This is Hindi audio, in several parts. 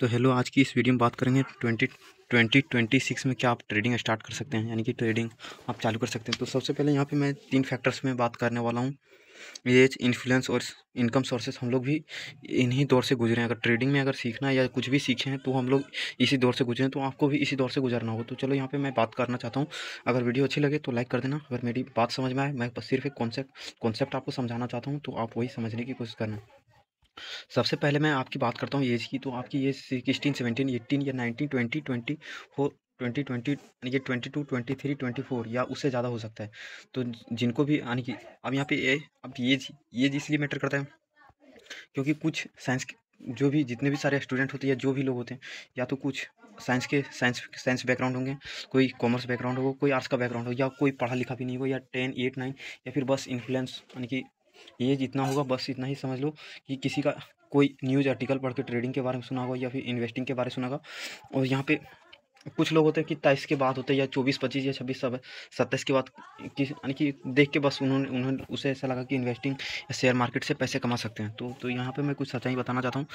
तो हेलो, आज की इस वीडियो में बात करेंगे 2026 में क्या आप ट्रेडिंग स्टार्ट कर सकते हैं, यानी कि ट्रेडिंग आप चालू कर सकते हैं। तो सबसे पहले यहाँ पे मैं 3 फैक्टर्स में बात करने वाला हूँ। एज, इन्फ्लुएंस और इनकम सोर्सेस। हम लोग भी इन्हीं दौर से गुजरे हैं। अगर ट्रेडिंग में अगर सीखना है या कुछ भी सीखे हैं तो हम लोग इसी दौर से गुजरे हैं, तो आपको भी इसी दौर से गुजरना होगा। तो चलो यहाँ पे मैं बात करना चाहता हूँ। अगर वीडियो अच्छी लगे तो लाइक कर देना। अगर मेरी बात समझ में आए, मैं बस सिर्फ एक कॉन्सेप्ट आपको समझाना चाहता हूँ, तो आप वही समझने की कोशिश करना। सबसे पहले मैं आपकी बात करता हूँ एज की। तो आपकी एज 16, 17, 18 या 19, 20, 24, 20 यानी कि 22, 23, 24 या उससे ज़्यादा हो सकता है। तो जिनको भी यानी कि अब यहाँ पे अब एज इसलिए मैटर करता है क्योंकि कुछ साइंस जो भी जितने भी सारे स्टूडेंट होते हैं या जो भी लोग होते हैं, या तो कुछ साइंस बैकग्राउंड होंगे, कोई कॉमर्स बैकग्राउंड होगा, कोई आर्ट्स का बैकग्राउंड हो, या कोई पढ़ा लिखा भी नहीं होगा, या 10, 8, 9, या फिर बस इन्फ्लुएंस यानी कि एज इतना होगा, बस इतना ही समझ लो कि किसी का कोई न्यूज़ आर्टिकल पढ़ के ट्रेडिंग के बारे में सुना होगा या फिर इन्वेस्टिंग के बारे में सुना होगा। और यहाँ पे कुछ लोग होते हैं कि 23 के बाद होते हैं, या 24, 25 या 26, 27 के बाद, यानी कि देख के बस उन्होंने उन्होंने उसे ऐसा लगा कि इन्वेस्टिंग या शेयर मार्केट से पैसे कमा सकते हैं। तो यहाँ पे मैं कुछ सच्चाई बताना चाहता हूँ।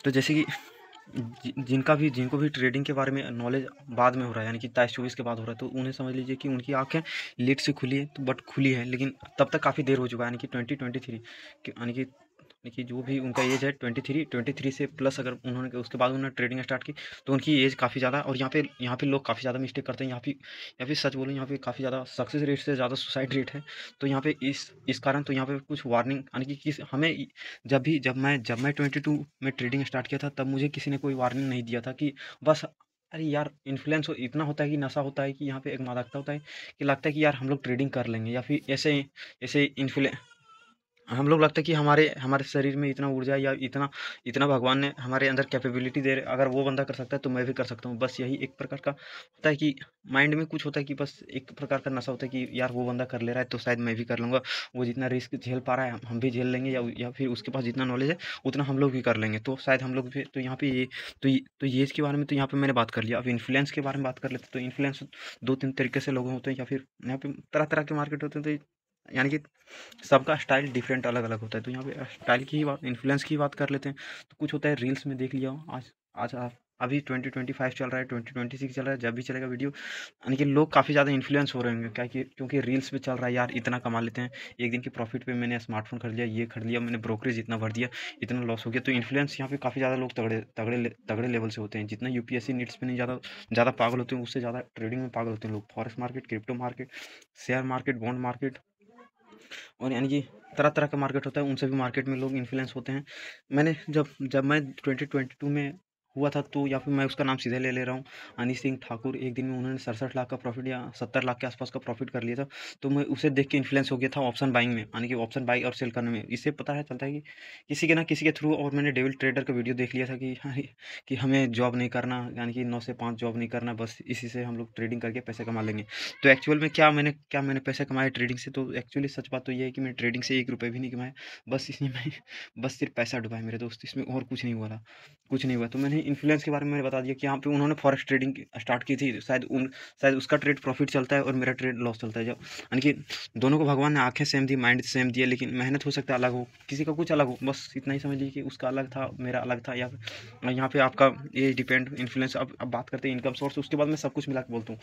तो जैसे कि जिनको भी ट्रेडिंग के बारे में नॉलेज बाद में हो रहा है, यानी कि 23-24 के बाद हो रहा है, तो उन्हें समझ लीजिए कि उनकी आंखें लेट से खुली है, तो बट खुली है, लेकिन तब तक काफ़ी देर हो चुका है, यानी कि 2023 यानी कि जो भी उनका एज है 23 से प्लस, अगर उन्होंने उसके बाद उन्होंने ट्रेडिंग स्टार्ट की, तो उनकी एज काफ़ी ज़्यादा। और यहाँ पे लोग काफ़ी ज़्यादा मिस्टेक करते हैं। यहाँ पे सच बोलूँ, यहाँ पे काफ़ी ज़्यादा सक्सेस रेट से ज़्यादा सुसाइड रेट है। तो यहाँ पे इस कारण तो यहाँ पे कुछ वार्निंग, यानी कि किस हमें जब मैं 22 में ट्रेडिंग स्टार्ट किया था, तब मुझे किसी ने कोई वार्निंग नहीं दिया था कि बस अरे यार, इन्फ्लुएंस इतना होता है कि नशा होता है कि यहाँ पे एक मादकता होता है कि लगता है कि यार हम लोग ट्रेडिंग कर लेंगे, या फिर ऐसे ऐसे इन्फ्लु हम लोग लगता है कि हमारे हमारे शरीर में इतना ऊर्जा है, या इतना इतना भगवान ने हमारे अंदर कैपेबिलिटी दे अगर वो बंदा कर सकता है तो मैं भी कर सकता हूँ। बस यही एक प्रकार का होता है कि माइंड में कुछ होता है कि बस एक प्रकार का नशा होता है कि यार वो बंदा कर ले रहा है तो शायद मैं भी कर लूँगा। वो जितना रिस्क झेल पा रहा है हम भी झेल लेंगे, या फिर उसके पास जितना नॉलेज है उतना हम लोग भी कर लेंगे, तो शायद हम लोग भी। तो यहाँ पे ये इसके बारे में तो यहाँ पे मैंने बात कर लिया। अब इन्फ्लुएंस के बारे में बात कर लेते हैं। तो इन्फ्लुएंस दो तीन तरीके से लोग होते हैं, या फिर यहाँ पे तरह तरह के मार्केट होते हैं। तो यानी कि सबका स्टाइल डिफरेंट अलग अलग होता है। तो यहाँ पे स्टाइल की ही बात, इन्फ्लुएंस की ही बात कर लेते हैं। तो कुछ होता है रील्स में देख लिया हो, आज आज आप अभी 2025 चल रहा है, 2026 चल रहा है, जब भी चलेगा वीडियो, यानी कि लोग काफ़ी ज़्यादा इन्फ्लुएंस हो रहे होंगे, क्या कि क्योंकि रील्स पे चल रहा है यार, इतना कमा लेते हैं एक दिन के प्रॉफिट पे। मैंने स्मार्टफोन खरीद लिया, ये खरीद लिया, मैंने ब्रोकरेज इतना भर दिया, इतना लॉस हो गया। तो इन्फ्लुएंस यहाँ पे काफ़ी ज़्यादा लोग तगड़े लेवल से होते हैं। जितना यूपीएससी नीट्स पे नहीं ज़्यादा ज़्यादा पागल होते हैं, उससे ज़्यादा ट्रेडिंग में पागल होते हैं लोग। Forex market, crypto market, share market, bond market, और यानी कि तरह तरह का मार्केट होता है, उनसे भी मार्केट में लोग इन्फ्लुएंस होते हैं। मैंने जब मैं 2022 में हुआ था, तो या फिर मैं उसका नाम सीधे ले रहा हूँ, हनी सिंह ठाकुर। एक दिन में उन्होंने 67 लाख का प्रॉफिट या 70 लाख के आसपास का प्रॉफिट कर लिया था। तो मैं उसे देख के इन्फ्लुएंस हो गया था ऑप्शन बाइंग में, यानी कि ऑप्शन बाई और सेल करने में। इससे पता है चलता है कि किसी के ना किसी के थ्रू, और मैंने डेविल ट्रेडर का वीडियो देख लिया था कि हाँ, कि हमें जॉब नहीं करना, यानी कि 9 से 5 जॉब नहीं करना, बस इसी से हम लोग ट्रेडिंग करके पैसे कमा लेंगे। तो एक्चुअल में क्या मैंने पैसे कमाए ट्रेडिंग से? तो एक्चुअली सच बात तो ये है कि मैं ट्रेडिंग से 1 रुपये भी नहीं कमाया। बस इसमें मैं बस सिर्फ पैसा डुबाया मेरे दोस्त, इसमें और कुछ नहीं हुआ था, कुछ नहीं हुआ। तो मैंने इन्फ्लुएंस के बारे में मैंने बता दिया कि यहाँ पे उन्होंने फॉरेक्स ट्रेडिंग स्टार्ट की थी, शायद उसका ट्रेड प्रॉफिट चलता है और मेरा ट्रेड लॉस चलता है। जब यानी कि दोनों को भगवान ने आंखें सेम दी, माइंड सेम दिया, लेकिन मेहनत हो सकता है अलग हो, किसी का कुछ अलग हो। बस इतना ही समझ लीजिए कि उसका अलग था, मेरा अलग था। या यहाँ पे आपका ये डिपेंड इन्फ्लुएंस। अब बात करते हैं इनकम सोर्स, उसके बाद मैं सब कुछ मिला के बोलता हूँ।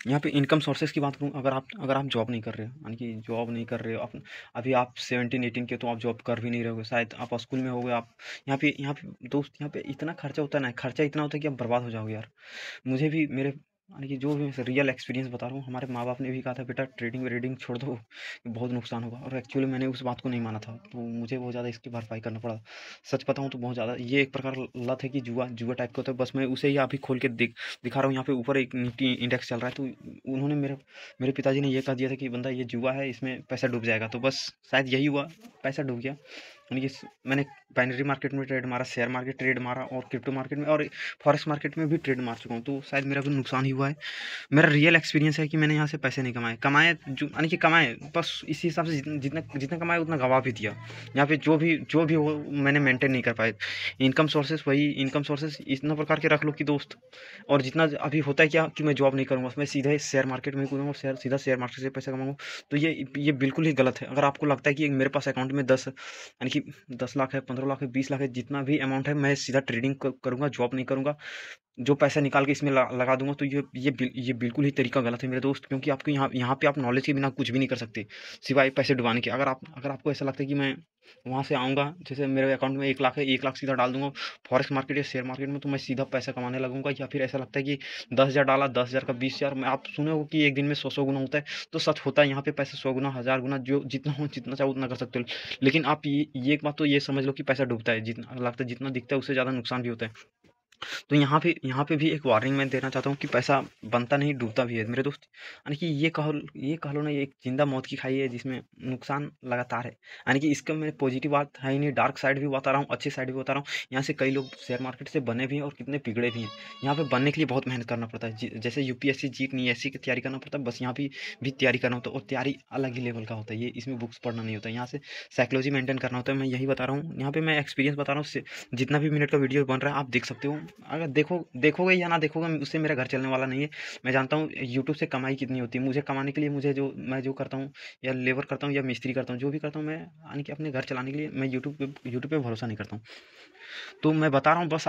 यहाँ पे इनकम सोर्सेज की बात करूँ, अगर आप जॉब नहीं कर रहे हो, यानी कि जॉब नहीं कर रहे हो, अभी आप 17-18 के, तो आप जॉब कर भी नहीं रहे होगे, शायद आप स्कूल में होगे। आप यहाँ पे दोस्त, यहाँ पे इतना खर्चा होता है ना, खर्चा इतना होता है कि आप बर्बाद हो जाओगे यार। मुझे भी मेरे यानी कि जो भी रियल एक्सपीरियंस बता रहा हूँ, हमारे माँ बाप ने भी कहा था बेटा ट्रेडिंग वेडिंग छोड़ दो, बहुत नुकसान होगा। और एक्चुअली मैंने उस बात को नहीं माना था, तो मुझे बहुत ज़्यादा इसकी भरपाई करना पड़ा। सच बताऊँ तो बहुत ज़्यादा ये एक प्रकार लत है कि जुआ जुआ टाइप का होता है। बस मैं उसे ही अभी खोल के दिखा रहा हूँ। यहाँ पे ऊपर एक निफ्टी इंडेक्स चल रहा है, तो उन्होंने मेरे पिताजी ने ये कह दिया था कि बंदा ये जुआ है, इसमें पैसा डूब जाएगा। तो बस शायद यही हुआ, पैसा डूब गया। यानी कि मैंने बाइनरी मार्केट में ट्रेड मारा, शेयर मार्केट ट्रेड मारा, और क्रिप्टो मार्केट में और फॉरेक्स मार्केट में भी ट्रेड मार चुका हूँ। तो शायद मेरा भी नुकसान ही हुआ है। मेरा रियल एक्सपीरियंस है कि मैंने यहाँ से पैसे नहीं कमाए जो, यानी कि कमाए बस इसी हिसाब से, जितना जितना कमाया उतना गवा भी दिया। यहाँ पे जो भी हो, मैंने मेंटेन नहीं कर पाए। इनकम सोर्सेस इतना प्रकार के रख लो कि दोस्त। और जितना अभी होता है क्या कि मैं जॉब नहीं करूँगा, मैं सीधे शेयर मार्केट में कूदूँगा, सीधा शेयर मार्केट से पैसा कमाऊँगा। तो ये बिल्कुल ही गलत है। अगर आपको लगता है कि मेरे पास अकाउंट में 10, यानी कि 10 लाख है, 15 लाख है, 20 लाख है, जितना भी अमाउंट है मैं सीधा ट्रेडिंग करूँगा, जॉब नहीं करूँगा। जो पैसा निकाल के इसमें लगा दूंगा, तो ये बिल्कुल ही तरीका गलत है मेरे दोस्त, क्योंकि आपको यहाँ पे आप नॉलेज के बिना कुछ भी नहीं कर सकते सिवाय पैसे डुबाने के। अगर आपको ऐसा लगता है कि मैं वहाँ से आऊँगा, जैसे मेरे अकाउंट में 1 लाख है, 1 लाख सीधा डाल दूंगा फॉरेक्स मार्केट या शेयर मार्केट में, तो मैं सीधा पैसा कमाने लगूंगा। या फिर ऐसा लगता है कि 10,000 डाला, 10,000 का 20,000 में, आप सुने हो कि एक दिन में 100 गुना होता है, तो सच होता है। यहाँ पे पैसा 100 गुना, 1000 गुना, जो जितना हो, जितना चाहो उतना कर सकते हो। लेकिन आप ये एक बात तो ये समझ लो कि पैसा डूबता है, जितना लगता है, जितना दिखता है उससे ज़्यादा नुकसान भी होता है। तो यहाँ पे भी एक वार्निंग मैं देना चाहता हूँ कि पैसा बनता नहीं, डूबता भी है मेरे दोस्त। यानी कि ये कह लो ना, ये एक जिंदा मौत की खाई है जिसमें नुकसान लगातार है। यानी कि इसका मैं पॉजिटिव बात है ही नहीं, डार्क साइड भी बता रहा हूँ, अच्छी साइड भी बता रहा हूँ। यहाँ से कई लोग शेयर मार्केट से बने भी हैं और कितने बिगड़े भी हैं। यहाँ पे बनने के लिए बहुत मेहनत करना पड़ता है, जैसे यूपीएससी जीट नहीं, ऐसी की तैयारी करना पड़ता है, बस यहाँ भी तैयारी करना होता है, और तैयारी अलग ही लेवल का होता है। ये इसमें बुक्स पढ़ना नहीं होता, यहाँ से साइकोलॉजी मेंटेन करना होता है। मैं यही बता रहा हूँ, यहाँ पे मैं एक्सपीरियंस बता रहा हूँ। जितना भी मिनट का वीडियो बन रहा है आप देख सकते हो। अगर देखोगे या ना देखोगे, उससे मेरा घर चलने वाला नहीं है। मैं जानता हूँ यूट्यूब से कमाई कितनी होती है। मुझे कमाने के लिए, मैं जो करता हूँ, या लेबर करता हूँ या मिस्त्री करता हूँ, जो भी करता हूँ मैं, यानी कि अपने घर चलाने के लिए मैं यूट्यूब पे भरोसा नहीं करता हूँ। तो मैं बता रहा हूँ बस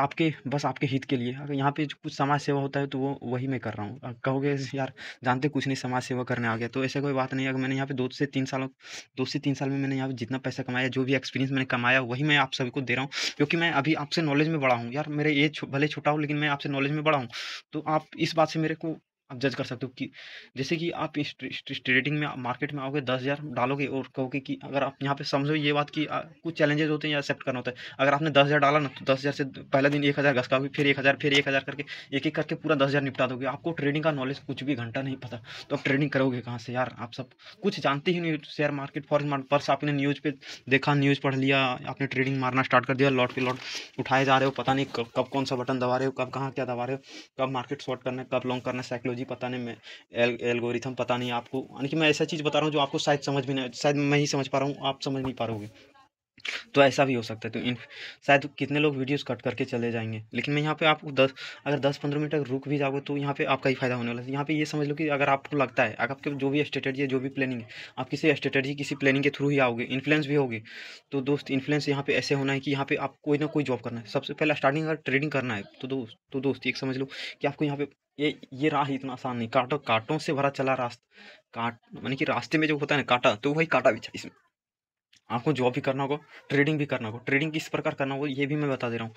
आपके हित के लिए। अगर यहाँ पे जो कुछ समाज सेवा होता है तो वो वही मैं कर रहा हूँ। कहोगे यार जानते कुछ नहीं, समाज सेवा करने आ गया, तो ऐसा कोई बात नहीं है। अगर मैंने यहाँ पे 2 से 3 साल में मैंने यहाँ पे जितना पैसा कमाया, जो भी एक्सपीरियंस मैंने कमाया, वही मैं आप सभी को दे रहा हूँ। क्योंकि मैं अभी आपसे नॉलेज में बड़ा हूँ यार, मेरे एज भले छोटा हो, लेकिन मैं आपसे नॉलेज में बड़ा हूँ। तो आप इस बात से मेरे को आप जज कर सकते हो कि जैसे कि आप इस ट्रेडिंग में, मार्केट में आओगे, 10,000 डालोगे और कहोगे कि, अगर आप यहाँ पे समझो ये बात कि कुछ चैलेंजेस होते हैं या एक्सेप्ट करना होता है। अगर आपने 10,000 डाला ना, तो 10,000 से पहले दिन 1,000 घसकाओगे, फिर 1,000, फिर 1,000 करके एक एक करके पूरा 10,000 निपटा दोगे। आपको ट्रेडिंग का नॉलेज कुछ भी घंटा नहीं पता, तो आप ट्रेडिंग करोगे कहाँ से यार? आप सब कुछ जानते ही नहीं, शेयर मार्केट, फॉरेक्स मार्केट, बस आपने न्यूज़ पे देखा, न्यूज़ पढ़ लिया, आपने ट्रेडिंग मारना स्टार्ट कर दिया, लॉट पे लॉट उठाए जा रहे हो, पता नहीं कब कौन सा बटन दबा रहे हो, कब कहाँ क्या दबा रहे हो, कब मार्केट शॉर्ट करना है, कब लॉन्ग करना है, साइकोलॉजी पता नहीं, मैं एल्गोरिथम पता नहीं आपको। यानी कि मैं ऐसा चीज़ बता रहा हूँ जो आपको शायद समझ भी नहीं, शायद मैं ही समझ पा रहा हूँ, आप समझ नहीं पा रहोगे। तो ऐसा भी हो सकता है। तो शायद कितने लोग वीडियोस कट करके चले जाएंगे, लेकिन मैं यहाँ पे आपको अगर 10-15 मिनट तक रुक भी जाओगे, तो यहाँ पे आपका ही फायदा होने वाला है। यहाँ पे ये समझ लो कि अगर आपको लगता है, अगर आपके जो भी स्ट्रेटेजी है, जो भी प्लानिंग है, आप किसी स्ट्रेटेजी, किसी प्लानिंग के थ्रू ही आओगे, इन्फ्लुएंस भी होगे, तो दोस्त इन्फ्लुएंस यहाँ पे ऐसे होना है कि यहाँ पे आप कोई ना कोई जॉब करना है। सबसे पहले स्टार्टिंग अगर ट्रेडिंग करना है, तो दोस्त एक समझ लो कि आपको यहाँ पे ये राह इतना आसान नहीं, कांटों से भरा चला रास्ता, काट माने कि रास्ते में जो होता है ना कांटा, तो वही कांटा बिछा इसमें। आपको जॉब भी करना होगा, ट्रेडिंग भी करना होगा। ट्रेडिंग किस प्रकार करना होगा ये भी मैं बता दे रहा हूँ।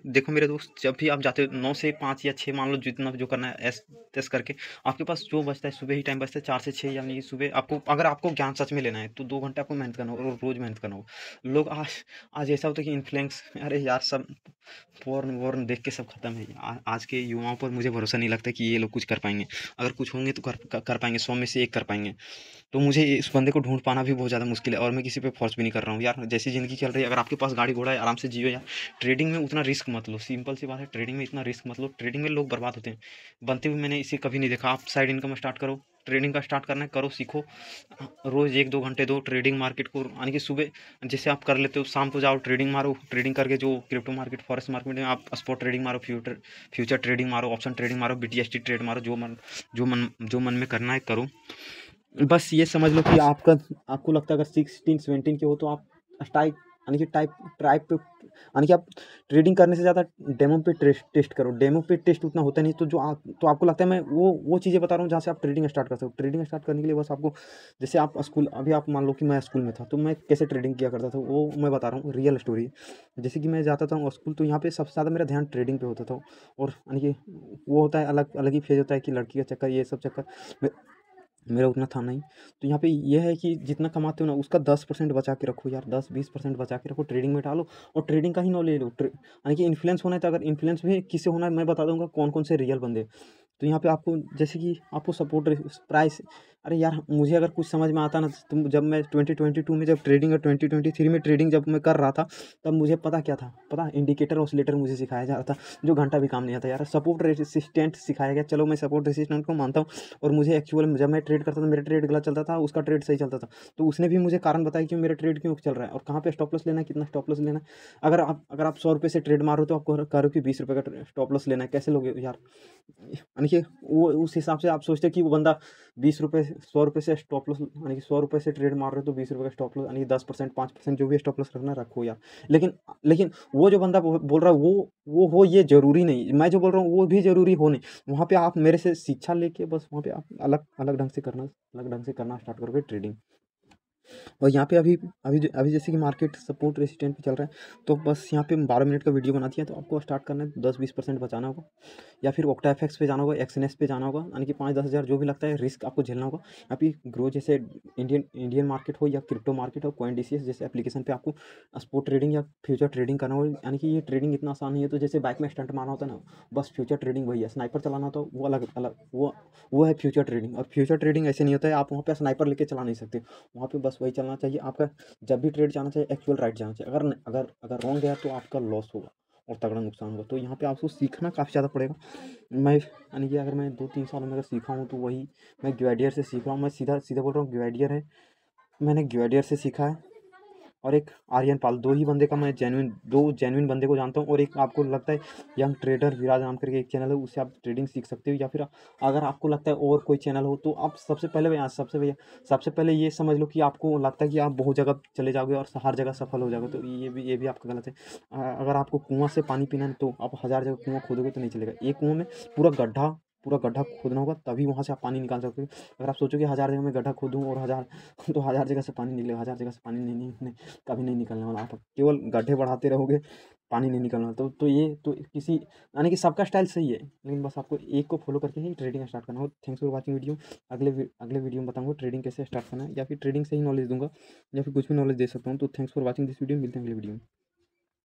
देखो मेरे दोस्त, जब भी आप जाते हो 9 से 5 या 6, मान लो जितना जो करना है, ऐस करके आपके पास जो बचता है, सुबह ही टाइम बचता है 4 से 6, यानी कि सुबह आपको, अगर आपको ज्ञान सच में लेना है, तो 2 घंटे आपको मेहनत करना होगा, और रोज़ मेहनत करना होगा। लोग आज ऐसा होता है कि इन्फ्लुएंस, अरे यार सब पोर्न वोर्न देख के सब खत्म है। आज के युवाओं पर मुझे भरोसा नहीं लगता कि ये लोग कुछ कर पाएंगे। अगर कुछ होंगे तो कर पाएंगे, 100 में से 1 कर पाएंगे। तो मुझे इस बंदे को ढूंढ पाना भी बहुत ज़्यादा मुश्किल है, और मैं किसी पे फोर्स भी नहीं कर रहा हूँ यार। जैसी ज़िंदगी चल रही है, अगर आपके पास गाड़ी घोड़ा है, आराम से जियो यार। ट्रेडिंग में उतना रिस्क मत लो, सिंपल सी बात है, ट्रेडिंग में इतना रिस्क मत लो। ट्रेडिंग में लोग बर्बाद होते हैं, बनते हुए मैंने इसे कभी नहीं देखा। आप साइड इनकम स्टार्ट करो, ट्रेडिंग का स्टार्ट करना है, करो, सीखो। रोज़ 1-2 घंटे दो ट्रेडिंग मार्केट को, यानी कि सुबह जैसे आप कर लेते हो, शाम को जाओ ट्रेडिंग मारो। ट्रेडिंग करके जो क्रिप्टो मार्केट, फॉरेक्स मार्केट में आप स्पॉट ट्रेडिंग मारो, फ्यूचर ट्रेडिंग मारो, ऑप्शन ट्रेडिंग मारो, बीटीएसटी ट्रेड मारो, जो मन में करना है करो। बस ये समझ लो कि आपको लगता है अगर 16-17 के हो, तो आप स्टाइक, यानी कि ट्राइब पे, यानी कि आप ट्रेडिंग करने से ज़्यादा डेमो पे टेस्ट करो। डेमो पे टेस्ट उतना होता नहीं, तो आपको लगता है, मैं वो चीज़ें बता रहा हूँ जहाँ से आप ट्रेडिंग स्टार्ट कर सकते हो। ट्रेडिंग स्टार्ट करने के लिए बस आपको, जैसे आप स्कूल, अभी आप मान लो कि मैं स्कूल में था, तो मैं कैसे ट्रेडिंग किया करता था, वो मैं बता रहा हूँ, रियल स्टोरी। जैसे कि मैं जाता था स्कूल, तो यहाँ पे सबसे ज़्यादा मेरा ध्यान ट्रेडिंग पे होता था। और यानी कि वो होता है, अलग अलग ही फेज होता है कि लड़की का चक्कर, ये सब चक्कर मेरा उतना था नहीं। तो यहाँ पे ये है कि जितना कमाते हो ना, उसका 10% बचा के रखो यार, 10-20% बचा के रखो, ट्रेडिंग में डालो, और ट्रेडिंग का ही नॉलेज लो। यानी कि इन्फ्लुएंस होना है, तो अगर इन्फ्लुएंस भी किससे होना है, मैं बता दूंगा कौन कौन से रियल बंदे। तो यहाँ पे आपको, जैसे कि आपको सपोर्ट प्राइस, अरे यार मुझे अगर कुछ समझ में आता ना, तो जब मैं 2022 में जब ट्रेडिंग, और 2023 में ट्रेडिंग जब मैं कर रहा था, तब मुझे पता क्या था, पता इंडिकेटर ऑसिलेटर मुझे सिखाया जा रहा था, जो घंटा भी काम नहीं आता यार। सपोर्ट रेसिस्टेंट सिखाया गया, चलो मैं सपोर्ट रेसिस्टेंट को मानता हूँ। और मुझे एक्चुअल में जब मैं ट्रेड करता था, मेरा ट्रेड गलत चलता था, उसका ट्रेड सही चलता था, तो उसने भी मुझे कारण बताया कि मेरा ट्रेड क्यों चल रहा है, और कहाँ पे स्टॉप लॉस लेना है, कितना स्टॉप लॉस लेना है। अगर आप 100 रुपये से ट्रेड मारो, तो आपको कह रहे हो कि 20 रुपये का स्टॉप लॉस लेना है, कैसे लोगे यार? यानी कि वो उस हिसाब से आप सोचते हैं कि वो बंदा 20 रुपये 100 रुपये से स्टॉप लॉस, यानी कि 100 रुपये से ट्रेड मार रहे हो तो 20 रुपये का स्टॉप लॉस, यानी कि 10% 5% जो भी स्टॉप लॉस रखना रखो यार। लेकिन वो जो बंदा बोल रहा है वो हो ये ज़रूरी नहीं, मैं जो बोल रहा हूँ वो भी ज़रूरी हो नहीं। वहाँ पे आप मेरे से शिक्षा लेके बस वहाँ पे आप अलग अलग ढंग से करना स्टार्ट करोगे ट्रेडिंग। और यहाँ पे अभी जैसे कि मार्केट सपोर्ट रेसिस्टेंट पे चल रहा है, तो बस यहाँ पे 12 मिनट का वीडियो बनाती है, तो आपको स्टार्ट करना है 10-20% बचाना होगा, या फिर ओक्टा एफएक्स पे जाना होगा, एक्सएनएस पे जाना होगा, यानी कि 5-10 हज़ार जो भी लगता है रिस्क आपको झेलना होगा। यहाँ पे ग्रो जैसे इंडियन मार्केट हो या क्रिप्टो मार्केट हो, कॉइनडीसीएस जैसे एप्लीकेशन पे आपको स्पॉट ट्रेडिंग या फ्यूचर ट्रेडिंग करना होगा। यानी कि ये ट्रेडिंग इतना आसान नहीं है, तो जैसे बाइक में स्टंट मारना होता है ना, बस फ्यूचर ट्रेडिंग वही है। स्नाइपर चलाना होता है वो अलग अलग, वो है फ्यूचर ट्रेडिंग। और फ्यूचर ट्रेडिंग ऐसे नहीं होता है, आप वहाँ पे स्नाइपर लेके चला नहीं सकते, वहाँ पे बस वही चलना चाहिए आपका। जब भी ट्रेड जाना चाहिए एक्चुअल राइट जाना चाहिए, अगर रॉन्ग गया तो आपका लॉस होगा और तगड़ा नुकसान होगा। तो यहाँ पे आपको सीखना काफ़ी ज़्यादा पड़ेगा। मैं यानी कि अगर मैं 2-3 साल में अगर सीखा हूँ तो वही मैं ग्वेडियर से सीख रहा हूँ। मैं सीधा सीधा बोल रहा हूँ, ग्वेडियर है, मैंने ग्वेडियर से सीखा है। और एक आर्यन पाल, दो ही बंदे का मैं दो जेन्युइन बंदे को जानता हूँ। और एक आपको लगता है यंग ट्रेडर विराज नाम करके एक चैनल है, उससे आप ट्रेडिंग सीख सकते हो। या फिर अगर आपको लगता है और कोई चैनल हो तो आप सबसे पहले ये समझ लो कि आपको लगता है कि आप बहुत जगह चले जाओगे और हर जगह सफल हो जाओगे, तो ये भी आपका गलत है। अगर आपको कुआं से पानी पीना है तो आप 1000 जगह कुआं खोदोगे तो नहीं चलेगा। एक कुआं में पूरा गड्ढा खोदना होगा, तभी वहाँ से आप पानी निकाल सकते हो। अगर आप सोचोगे 1000 जगह में गड्ढा खोदूँ और 1000 तो 1000 जगह से पानी निकलेगा, 1000 जगह से पानी नहीं कभी नहीं निकलने वाला। आप केवल गड्ढे बढ़ाते रहोगे, पानी नहीं निकलना। तो ये तो किसी, यानी कि सबका स्टाइल सही है, लेकिन बस आपको एक को फॉलो करके ही ट्रेडिंग स्टार्ट करना हो। Thanks for watching video. अगले वीडियो में बताऊंगा ट्रेडिंग कैसे स्टार्ट करना है, या फिर ट्रेडिंग से ही नॉलेज दूंगा, या फिर कुछ भी नॉलेज दे सकता हूँ। तो thanks for watching this video, मिलते हैं अगले वीडियो में।